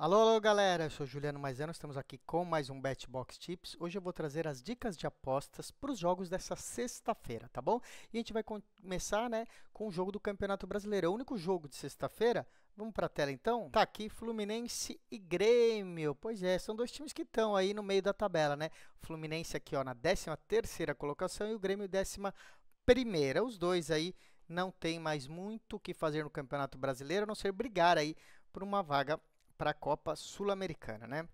Alô, alô, galera, eu sou Juliano Maisano, estamos aqui com mais um BetBox Tips. Hoje eu vou trazer as dicas de apostas para os jogos dessa sexta-feira, tá bom? E a gente vai começar, né, com o jogo do Campeonato Brasileiro. É o único jogo de sexta-feira. Vamos para a tela então? Tá aqui Fluminense e Grêmio. Pois é, são dois times que estão aí no meio da tabela, né? O Fluminense aqui, ó, na 13ª colocação e o Grêmio 11ª. Os dois aí não tem mais muito o que fazer no Campeonato Brasileiro, a não ser brigar aí por uma vaga para a Copa Sul-Americana, né?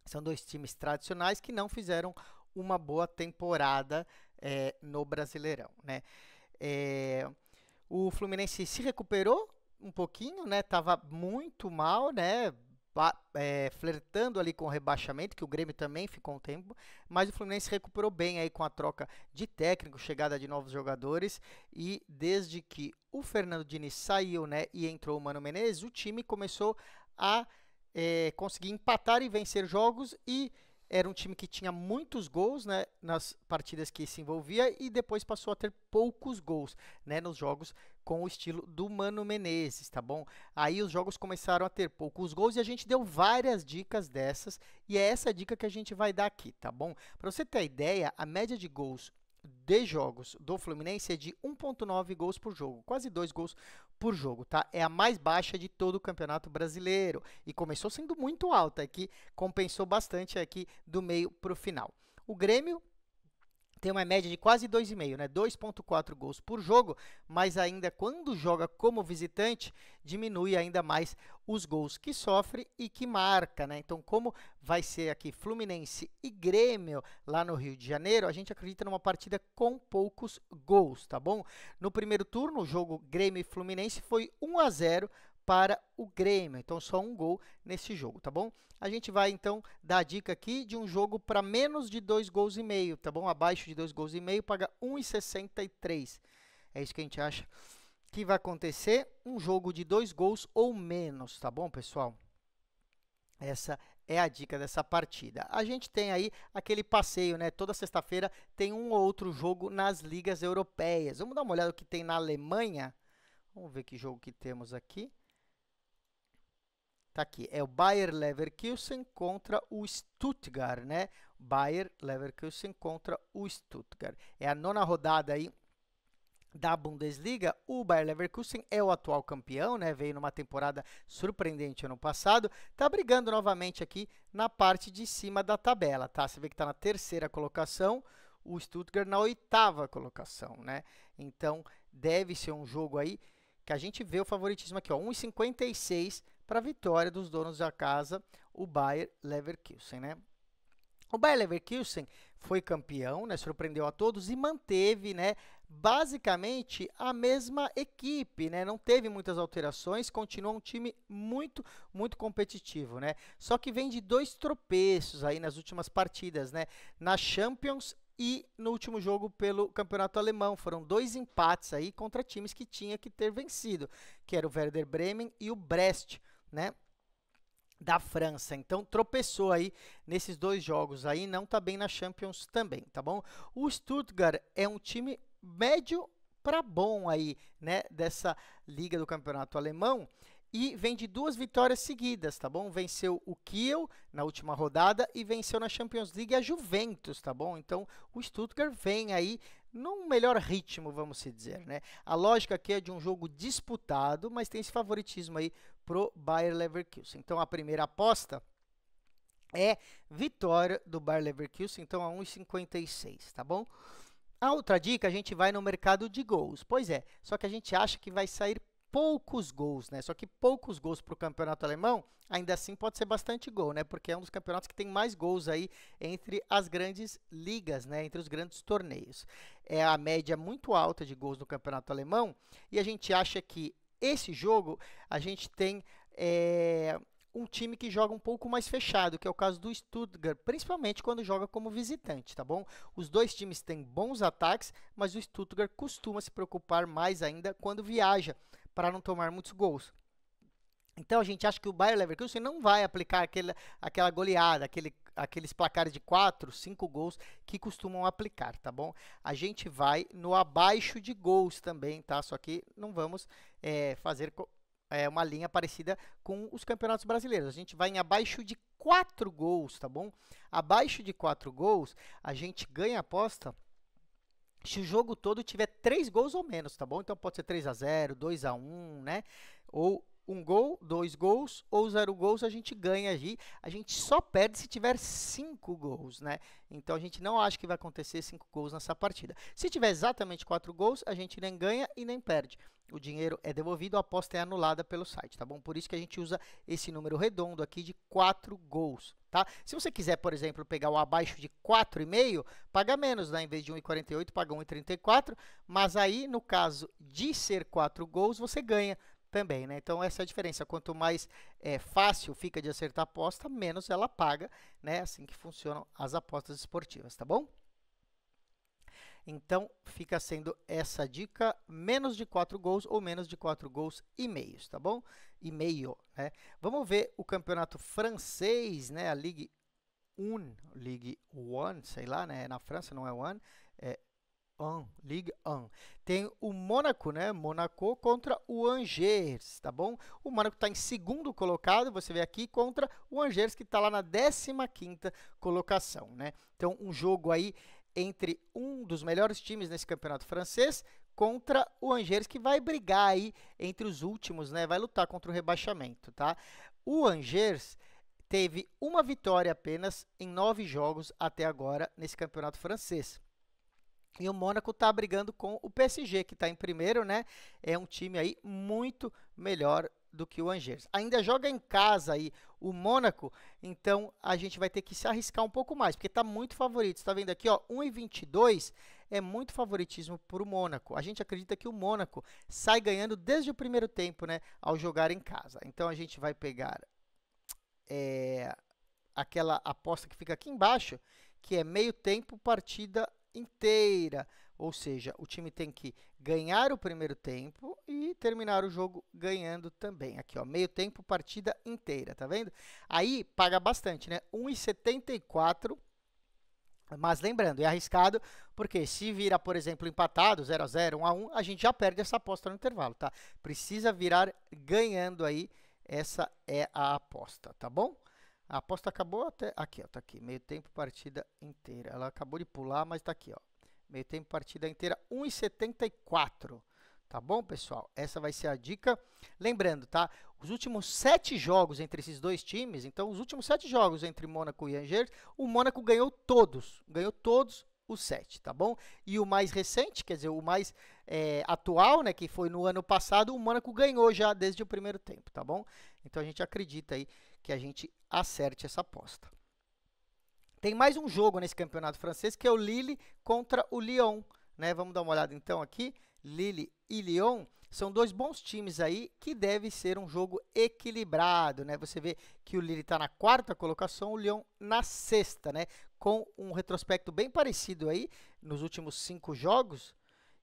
São dois times tradicionais que não fizeram uma boa temporada no Brasileirão, né? O Fluminense se recuperou um pouquinho, né? Tava muito mal, né? Flertando ali com o rebaixamento, que o Grêmio também ficou um tempo, mas o Fluminense recuperou bem aí com a troca de técnico, chegada de novos jogadores, e desde que o Fernando Diniz saiu, né, e entrou o Mano Menezes, o time começou a conseguir empatar e vencer jogos, e era um time que tinha muitos gols, né, nas partidas que se envolvia, e depois passou a ter poucos gols, né, nos jogos com o estilo do Mano Menezes, tá bom? Aí os jogos começaram a ter poucos gols e a gente deu várias dicas dessas, e é essa dica que a gente vai dar aqui, tá bom? Para você ter ideia, a média de gols de jogos do Fluminense é de 1,9 gols por jogo, quase 2 gols por jogo, tá? É a mais baixa de todo o Campeonato Brasileiro e começou sendo muito alta, aqui compensou bastante aqui do meio para o final. O Grêmio tem uma média de quase 2,5, né? 2,4 gols por jogo, mas ainda quando joga como visitante, diminui ainda mais os gols que sofre e que marca, né? Então, como vai ser aqui Fluminense e Grêmio lá no Rio de Janeiro, a gente acredita numa partida com poucos gols, tá bom? No primeiro turno, o jogo Grêmio e Fluminense foi 1-0 para o Grêmio, então só um gol nesse jogo, tá bom? A gente vai então dar a dica aqui de um jogo para menos de 2 gols e meio, tá bom? Abaixo de 2 gols e meio, paga 1,63. É isso que a gente acha que vai acontecer, um jogo de 2 gols ou menos, tá bom, pessoal? Essa é a dica dessa partida. A gente tem aí aquele passeio, né? Toda sexta-feira tem um ou outro jogo nas ligas europeias. Vamos dar uma olhada no que tem na Alemanha? Vamos ver que jogo que temos aqui. Tá aqui, é o Bayer Leverkusen contra o Stuttgart, né? Bayer Leverkusen contra o Stuttgart. É a 9ª rodada aí da Bundesliga. O Bayer Leverkusen é o atual campeão, né? Veio numa temporada surpreendente ano passado. Tá brigando novamente aqui na parte de cima da tabela, tá? Você vê que tá na 3ª colocação, o Stuttgart na 8ª colocação, né? Então, deve ser um jogo aí que a gente vê o favoritismo aqui, ó, 1,56 para a vitória dos donos da casa, o Bayer Leverkusen, né? O Bayer Leverkusen foi campeão, né, surpreendeu a todos e manteve, né, basicamente a mesma equipe, né, não teve muitas alterações, continua um time muito competitivo, né? Só que vem de 2 tropeços aí nas últimas partidas, né, na Champions e no último jogo pelo Campeonato Alemão. Foram 2 empates aí contra times que tinha que ter vencido, que era o Werder Bremen e o Brest, né, da França. Então, tropeçou aí nesses 2 jogos aí, não tá bem na Champions também, tá bom? O Stuttgart é um time médio para bom aí, né, dessa liga do campeonato alemão, e vem de 2 vitórias seguidas, tá bom? Venceu o Kiel na última rodada e venceu na Champions League a Juventus, tá bom? Então, o Stuttgart vem aí num melhor ritmo, vamos se dizer, né? A lógica aqui é de um jogo disputado, mas tem esse favoritismo aí pro Bayer Leverkusen. Então, a primeira aposta é vitória do Bayer Leverkusen, então a 1,56, tá bom? A outra dica, a gente vai no mercado de gols. Pois é, só que a gente acha que vai sair poucos gols, né? Só que poucos gols para o campeonato alemão, ainda assim pode ser bastante gol, né? Porque é um dos campeonatos que tem mais gols aí entre as grandes ligas, né? Entre os grandes torneios. É a média muito alta de gols no campeonato alemão, e a gente acha que esse jogo a gente tem um time que joga um pouco mais fechado, que é o caso do Stuttgart, principalmente quando joga como visitante, tá bom? Os dois times têm bons ataques, mas o Stuttgart costuma se preocupar mais ainda quando viaja, para não tomar muitos gols. Então, a gente acha que o Bayer Leverkusen não vai aplicar aquela goleada, aqueles placares de 4, 5 gols que costumam aplicar, tá bom? A gente vai no abaixo de gols também, tá? Só que não vamos fazer uma linha parecida com os campeonatos brasileiros. A gente vai em abaixo de 4 gols, tá bom? Abaixo de 4 gols, a gente ganha a aposta se o jogo todo tiver 3 gols ou menos, tá bom? Então pode ser 3-0, 2-1, né? Ou 1 gol, 2 gols ou 0 gols, a gente ganha ali. A gente só perde se tiver 5 gols, né? Então a gente não acha que vai acontecer 5 gols nessa partida. Se tiver exatamente 4 gols, a gente nem ganha e nem perde. O dinheiro é devolvido, a aposta é anulada pelo site, tá bom? Por isso que a gente usa esse número redondo aqui de 4 gols, tá? Se você quiser, por exemplo, pegar o abaixo de 4,5, paga menos, né? Em vez de 1,48, paga 1,34, mas aí, no caso de ser 4 gols, você ganha também, né? Então, essa é a diferença. Quanto mais fácil fica de acertar a aposta, menos ela paga, né? Assim que funcionam as apostas esportivas, tá bom? Então, fica sendo essa dica, menos de 4 gols ou menos de 4 gols e meios, tá bom? E meio, né? Vamos ver o campeonato francês, né? A Ligue 1, Ligue 1, sei lá, né? Na França não é 1, é 1, Ligue 1. Tem o Mônaco, né? Monaco contra o Angers, tá bom? O Mônaco está em segundo colocado, você vê aqui, contra o Angers, que está lá na 15ª colocação, né? Então, um jogo aí entre um dos melhores times nesse campeonato francês contra o Angers, que vai brigar aí entre os últimos, né? Vai lutar contra o rebaixamento, tá? O Angers teve uma vitória apenas em 9 jogos até agora nesse campeonato francês. E o Mônaco está brigando com o PSG, que está em primeiro, né? É um time aí muito melhor do que o Angers. Ainda joga em casa aí o Mônaco, então a gente vai ter que se arriscar um pouco mais, porque está muito favorito. Está vendo aqui, ó, 1,22 é muito favoritismo para o Mônaco. A gente acredita que o Mônaco sai ganhando desde o primeiro tempo, né? Ao jogar em casa. Então a gente vai pegar aquela aposta que fica aqui embaixo, que é meio tempo, partida inteira, ou seja, o time tem que ganhar o primeiro tempo e terminar o jogo ganhando também. Aqui, ó, meio tempo, partida inteira, tá vendo? Aí paga bastante, né? 1,74, mas lembrando, é arriscado, porque se virar, por exemplo, empatado, 0-0, 1-1, a gente já perde essa aposta no intervalo, tá? Precisa virar ganhando aí, essa é a aposta, tá bom? A aposta acabou até aqui, ó, tá aqui, meio tempo, partida inteira. Ela acabou de pular, mas tá aqui, ó. Meio tempo, partida inteira, 1,74. Tá bom, pessoal? Essa vai ser a dica. Lembrando, tá? Os últimos 7 jogos entre esses dois times, então os últimos 7 jogos entre Mônaco e Angers, o Mônaco ganhou todos os 7, tá bom? E o mais recente, quer dizer, o mais atual, né, que foi no ano passado, o Mônaco ganhou já desde o primeiro tempo, tá bom? Então a gente acredita aí que a gente acerte essa aposta. Tem mais um jogo nesse campeonato francês, que é o Lille contra o Lyon, né? Vamos dar uma olhada então aqui. Lille e Lyon são dois bons times aí, que deve ser um jogo equilibrado, né? Você vê que o Lille está na 4ª colocação, o Lyon na 6ª, né? Com um retrospecto bem parecido aí nos últimos 5 jogos.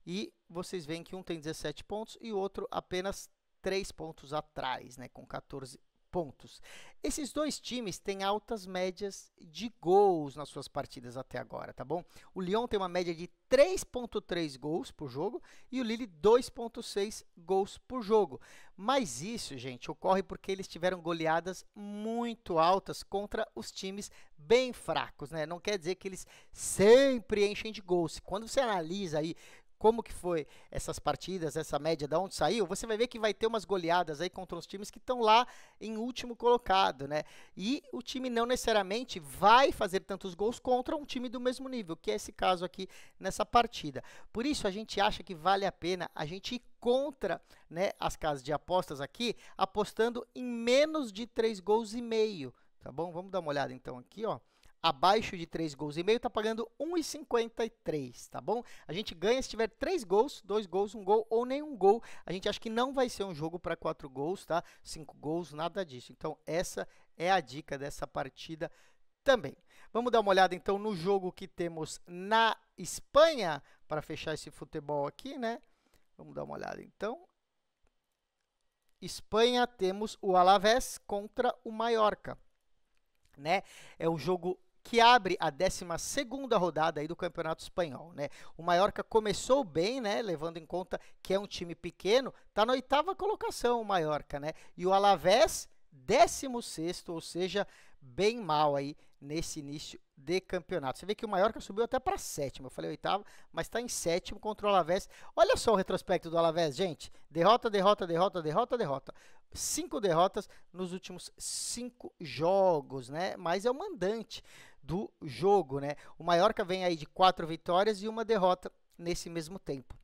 E vocês veem que um tem 17 pontos e o outro apenas 3 pontos atrás, né? Com 14 pontos. Esses dois times têm altas médias de gols nas suas partidas até agora, tá bom? O Lyon tem uma média de 3,3 gols por jogo e o Lille 2,6 gols por jogo. Mas isso, gente, ocorre porque eles tiveram goleadas muito altas contra os times bem fracos, né? Não quer dizer que eles sempre enchem de gols. Quando você analisa aí como que foi essas partidas, essa média, de onde saiu, você vai ver que vai ter umas goleadas aí contra os times que estão lá em último colocado, né? E o time não necessariamente vai fazer tantos gols contra um time do mesmo nível, que é esse caso aqui nessa partida. Por isso, a gente acha que vale a pena a gente ir contra, né, as casas de apostas aqui, apostando em menos de 3 gols e meio, tá bom? Vamos dar uma olhada então aqui, ó. Abaixo de 3 gols e meio, está pagando 1,53, tá bom? A gente ganha se tiver 3 gols, 2 gols, 1 gol ou nenhum gol. A gente acha que não vai ser um jogo para 4 gols, tá? 5 gols, nada disso. Então, essa é a dica dessa partida também. Vamos dar uma olhada, então, no jogo que temos na Espanha, para fechar esse futebol aqui, né? Vamos dar uma olhada, então. Espanha, temos o Alavés contra o Mallorca, né? É um jogo que abre a 12ª rodada aí do Campeonato Espanhol, né? O Mallorca começou bem, né? Levando em conta que é um time pequeno, tá na 8ª colocação o Mallorca, né? E o Alavés, 16º, ou seja, bem mal aí nesse início de campeonato. Você vê que o Mallorca subiu até para 7º, eu falei 8º, mas está em 7º contra o Alavés. Olha só o retrospecto do Alavés, gente. Derrota, derrota, derrota, derrota, derrota. 5 derrotas nos últimos 5 jogos, né? Mas é o mandante do jogo, né? O Mallorca vem aí de 4 vitórias e 1 derrota nesse mesmo tempo.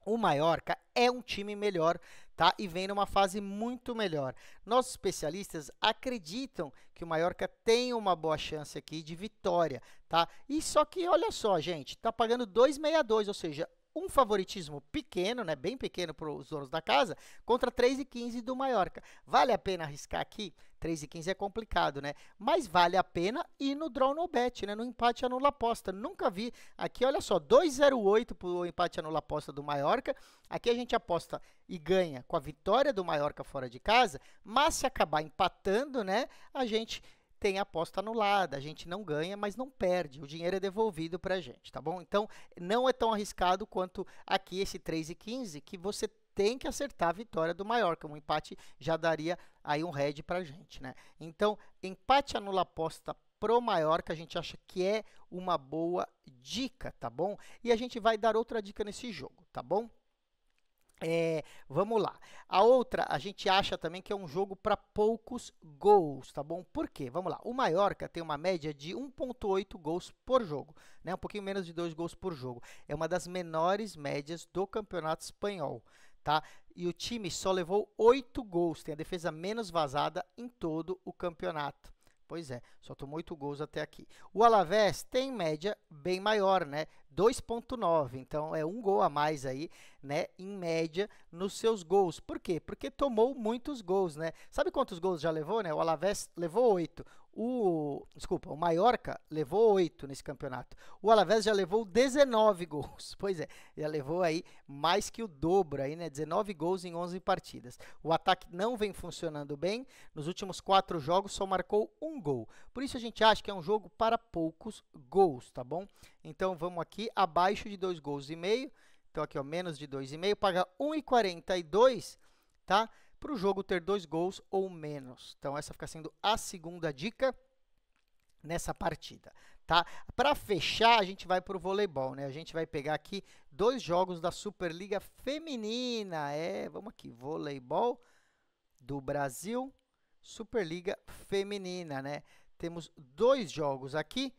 O Mallorca é um time melhor, tá? E vem numa fase muito melhor. Nossos especialistas acreditam que o Mallorca tem uma boa chance aqui de vitória, tá? E só que, olha só, gente, tá pagando 2,62, ou seja, um favoritismo pequeno, né, bem pequeno para os donos da casa, contra 3,15 do Mallorca. Vale a pena arriscar aqui? 3,15 é complicado, né? Mas vale a pena ir no draw no bet, né? No empate anula aposta. Nunca vi. Aqui, olha só, 2,08 para o empate anula aposta do Mallorca. Aqui a gente aposta e ganha com a vitória do Mallorca fora de casa, mas se acabar empatando, né, a gente tem a aposta anulada, a gente não ganha, mas não perde, o dinheiro é devolvido para a gente, tá bom? Então, não é tão arriscado quanto aqui esse 3,15, que você tem que acertar a vitória do Mallorca, um empate já daria aí um head para a gente, né? Então, empate anula aposta pro Mallorca, a gente acha que é uma boa dica, tá bom? E a gente vai dar outra dica nesse jogo, tá bom? Vamos lá. A outra, a gente acha também que é um jogo para poucos gols, tá bom? Por quê? Vamos lá. O Mallorca tem uma média de 1,8 gols por jogo, né? Um pouquinho menos de 2 gols por jogo. É uma das menores médias do Campeonato Espanhol, tá? E o time só levou 8 gols, tem a defesa menos vazada em todo o campeonato. Pois é, só tomou 8 gols até aqui. O Alavés tem média bem maior, né? 2,9, então é um gol a mais aí, né? Em média, nos seus gols. Por quê? Porque tomou muitos gols, né? Sabe quantos gols já levou, né? O Alavés levou 8. O Mallorca levou 8 nesse campeonato. O Alavés já levou 19 gols. Pois é, já levou aí mais que o dobro aí, né? 19 gols em 11 partidas. O ataque não vem funcionando bem. Nos últimos 4 jogos só marcou 1 gol. Por isso a gente acha que é um jogo para poucos gols, tá bom? Então vamos aqui abaixo de 2 gols e meio. Então aqui, ó, menos de 2,5, paga 1,42, tá? Para o jogo ter 2 gols ou menos. Então, essa fica sendo a segunda dica nessa partida, tá? Para fechar, a gente vai para o voleibol, né? A gente vai pegar aqui 2 jogos da Superliga Feminina. Vamos aqui, voleibol do Brasil, Superliga Feminina, né? Temos 2 jogos aqui.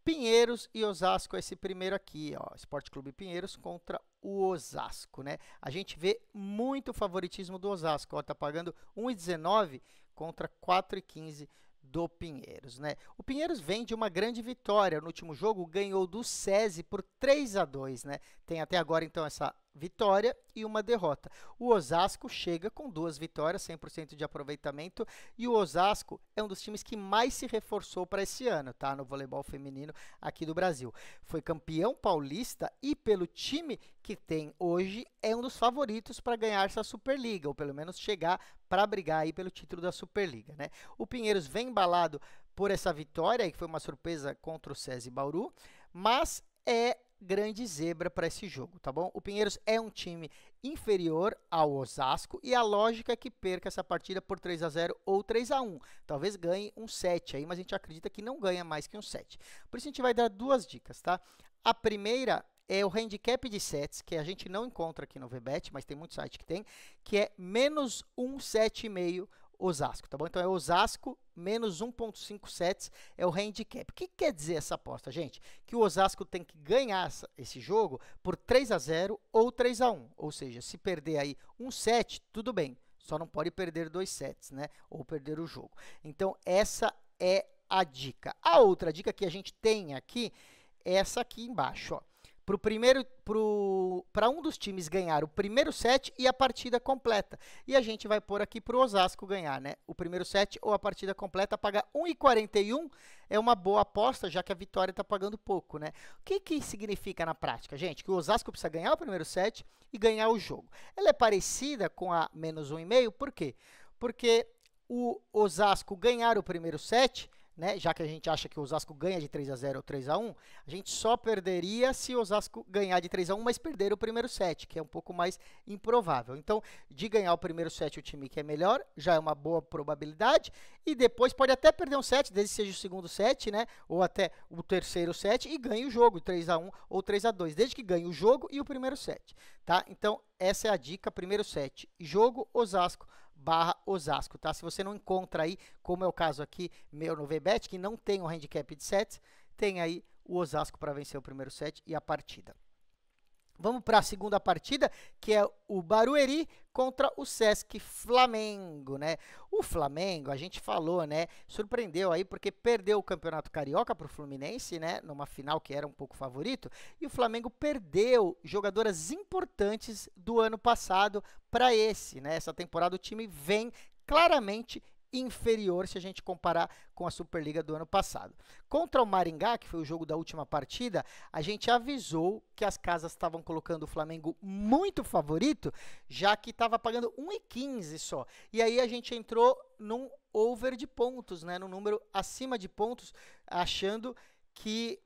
Pinheiros e Osasco, esse primeiro aqui, ó, Esporte Clube Pinheiros contra o Osasco, né? A gente vê muito favoritismo do Osasco, ó, tá pagando 1,19 contra 4,15 do Pinheiros, né? O Pinheiros vem de uma grande vitória, no último jogo ganhou do SESI por 3-2, né? Tem até agora, então, essa vitória e uma derrota. O Osasco chega com 2 vitórias, 100% de aproveitamento, e o Osasco é um dos times que mais se reforçou para esse ano, tá? No voleibol feminino aqui do Brasil. Foi campeão paulista e pelo time que tem hoje, é um dos favoritos para ganhar essa Superliga, ou pelo menos chegar para brigar aí pelo título da Superliga, né? O Pinheiros vem embalado por essa vitória, que foi uma surpresa contra o SESI Bauru, mas é grande zebra para esse jogo, tá bom? O Pinheiros é um time inferior ao Osasco e a lógica é que perca essa partida por 3-0 ou 3-1. Talvez ganhe um 7 aí, mas a gente acredita que não ganha mais que um 7. Por isso a gente vai dar 2 dicas, tá? A primeira é o handicap de sets, que a gente não encontra aqui no VBet, mas tem muito site que tem, que é menos 1,7,5 Osasco, tá bom? Então é Osasco menos 1,5 sets é o handicap. O que quer dizer essa aposta, gente? Que o Osasco tem que ganhar esse jogo por 3-0 ou 3-1. Ou seja, se perder aí um set, tudo bem. Só não pode perder 2 sets, né? Ou perder o jogo. Então, essa é a dica. A outra dica que a gente tem aqui é essa aqui embaixo, ó. Para um dos times ganhar o primeiro set e a partida completa. E a gente vai pôr aqui para o Osasco ganhar, né? O primeiro set ou a partida completa, paga 1,41, é uma boa aposta, já que a vitória está pagando pouco, né? O que significa na prática, gente? Que o Osasco precisa ganhar o primeiro set e ganhar o jogo. Ela é parecida com a menos 1,5, por quê? Porque o Osasco ganhar o primeiro set né, já que a gente acha que o Osasco ganha de 3-0 ou 3-1, a gente só perderia se o Osasco ganhar de 3-1, mas perder o primeiro set, que é um pouco mais improvável. Então, de ganhar o primeiro set o time que é melhor, já é uma boa probabilidade, e depois pode até perder um set, desde que seja o segundo set, né, ou até o terceiro set, e ganhe o jogo, 3-1 ou 3-2, desde que ganhe o jogo e o primeiro set, tá? Então, essa é a dica, primeiro set, jogo Osasco/Osasco, tá? Se você não encontra aí, como é o caso aqui meu no VBet, que não tem o handicap de sets, tem aí o Osasco para vencer o primeiro set e a partida. Vamos para a segunda partida, que é o Barueri contra o Sesc Flamengo, né? O Flamengo, a gente falou, né? Surpreendeu aí porque perdeu o Campeonato Carioca para o Fluminense, né? Numa final que era um pouco favorito. E o Flamengo perdeu jogadoras importantes do ano passado para esse, né? Essa temporada o time vem claramente inferior se a gente comparar com a Superliga do ano passado. Contra o Maringá, que foi o jogo da última partida, a gente avisou que as casas estavam colocando o Flamengo muito favorito, já que estava pagando 1,15 só. E aí a gente entrou num over de pontos, né, num número acima de pontos, achando que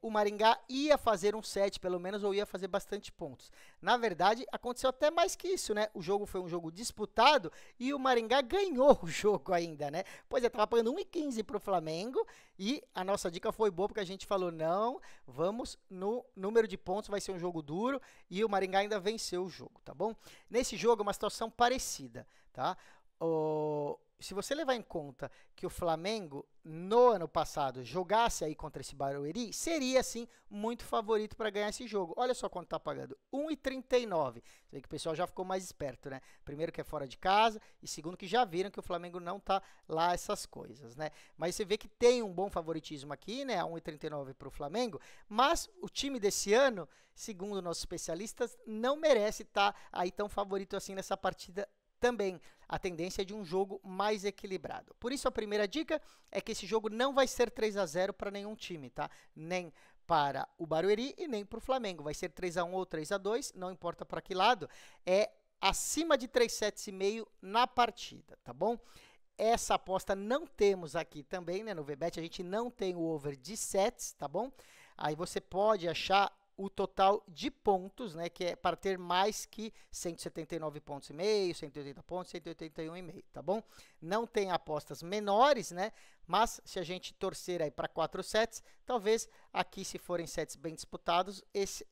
o Maringá ia fazer um set, pelo menos, ou ia fazer bastante pontos. Na verdade, aconteceu até mais que isso, né? O jogo foi um jogo disputado e o Maringá ganhou o jogo ainda, né? Pois é, estava pagando 1,15 para o Flamengo e a nossa dica foi boa porque a gente falou, não, vamos no número de pontos, vai ser um jogo duro e o Maringá ainda venceu o jogo, tá bom? Nesse jogo, uma situação parecida, tá? Se você levar em conta que o Flamengo, no ano passado, jogasse aí contra esse Barueri, seria, sim, muito favorito para ganhar esse jogo. Olha só quanto está pagando, 1,39. Você vê que o pessoal já ficou mais esperto, né? Primeiro que é fora de casa e segundo que já viram que o Flamengo não está lá essas coisas, né? Mas você vê que tem um bom favoritismo aqui, né? 1,39 para o Flamengo, mas o time desse ano, segundo nossos especialistas, não merece estar aí tão favorito assim nessa partida também. A tendência é de um jogo mais equilibrado. Por isso, a primeira dica é que esse jogo não vai ser 3-0 para nenhum time, tá? Nem para o Barueri e nem para o Flamengo. Vai ser 3-1 ou 3-2, não importa para que lado. É acima de 3 sets e meio na partida, tá bom? Essa aposta não temos aqui também, né? No VBet a gente não tem o over de sets, tá bom? Aí você pode achar o total de pontos, né, que é para ter mais que 179 pontos e meio, 180 pontos, 181,5, tá bom? Não tem apostas menores, né, mas se a gente torcer aí para 4 sets, talvez aqui, se forem sets bem disputados,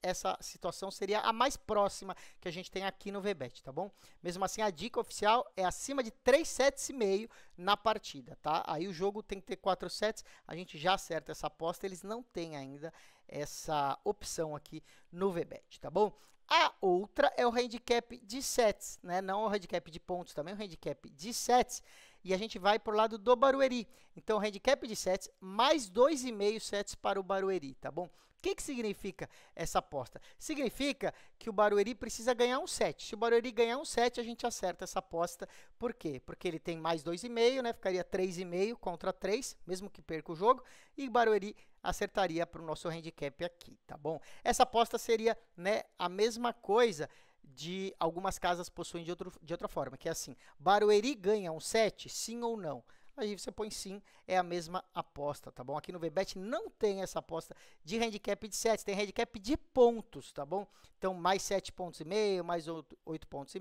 essa situação seria a mais próxima que a gente tem aqui no VBet, tá bom? Mesmo assim, a dica oficial é acima de 3 sets e meio na partida, tá? Aí o jogo tem que ter 4 sets, a gente já acerta essa aposta, eles não têm ainda essa opção aqui no VBet, tá bom? A outra é o handicap de sets, né? Não o handicap de pontos, também o handicap de sets. E a gente vai para o lado do Barueri. Então, handicap de sets, mais 2,5 sets para o Barueri, tá bom? O que significa essa aposta? Significa que o Barueri precisa ganhar um set. Se o Barueri ganhar um set, a gente acerta essa aposta. Por quê? Porque ele tem mais 2,5, né? Ficaria 3,5 contra 3, mesmo que perca o jogo. E o Barueri acertaria para o nosso handicap aqui, tá bom? Essa aposta seria, né, a mesma coisa de algumas casas possuem de outra forma, que é assim, Barueri ganha um set, sim ou não? Aí você põe sim, é a mesma aposta, tá bom? Aqui no VBet não tem essa aposta de handicap de sets, tem handicap de pontos, tá bom? Então, mais 7,5 pontos, mais 8,5 pontos,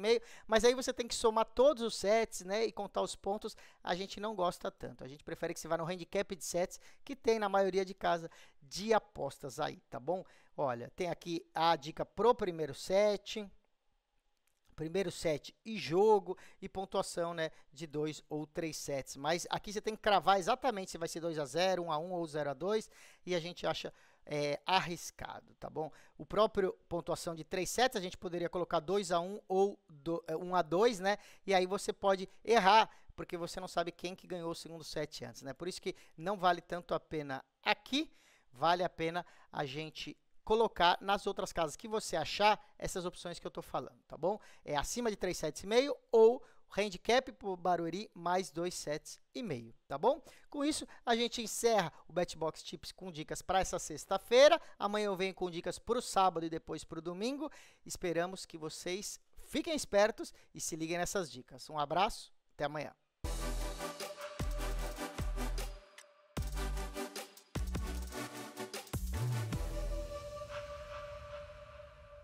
mas aí você tem que somar todos os sets, né, e contar os pontos, a gente não gosta tanto. A gente prefere que você vá no handicap de sets, que tem na maioria de casa de apostas aí, tá bom? Olha, tem aqui a dica pro primeiro set e jogo e pontuação, né, de 2 ou 3 sets. Mas aqui você tem que cravar exatamente se vai ser 2-0, 1-1 ou 0-2 e a gente acha arriscado, tá bom? O próprio pontuação de 3 sets a gente poderia colocar 2-1 ou 1-2, né? E aí você pode errar porque você não sabe quem que ganhou o segundo set antes, né? Por isso que não vale tanto a pena aqui, vale a pena a gente colocar nas outras casas que você achar essas opções que eu estou falando, tá bom? É acima de 3 sets e meio ou handicap para o Barueri mais 2 sets e meio, tá bom? Com isso, a gente encerra o BetBox Tips com dicas para essa sexta-feira. Amanhã eu venho com dicas para o sábado e depois para o domingo. Esperamos que vocês fiquem espertos e se liguem nessas dicas. Um abraço, até amanhã.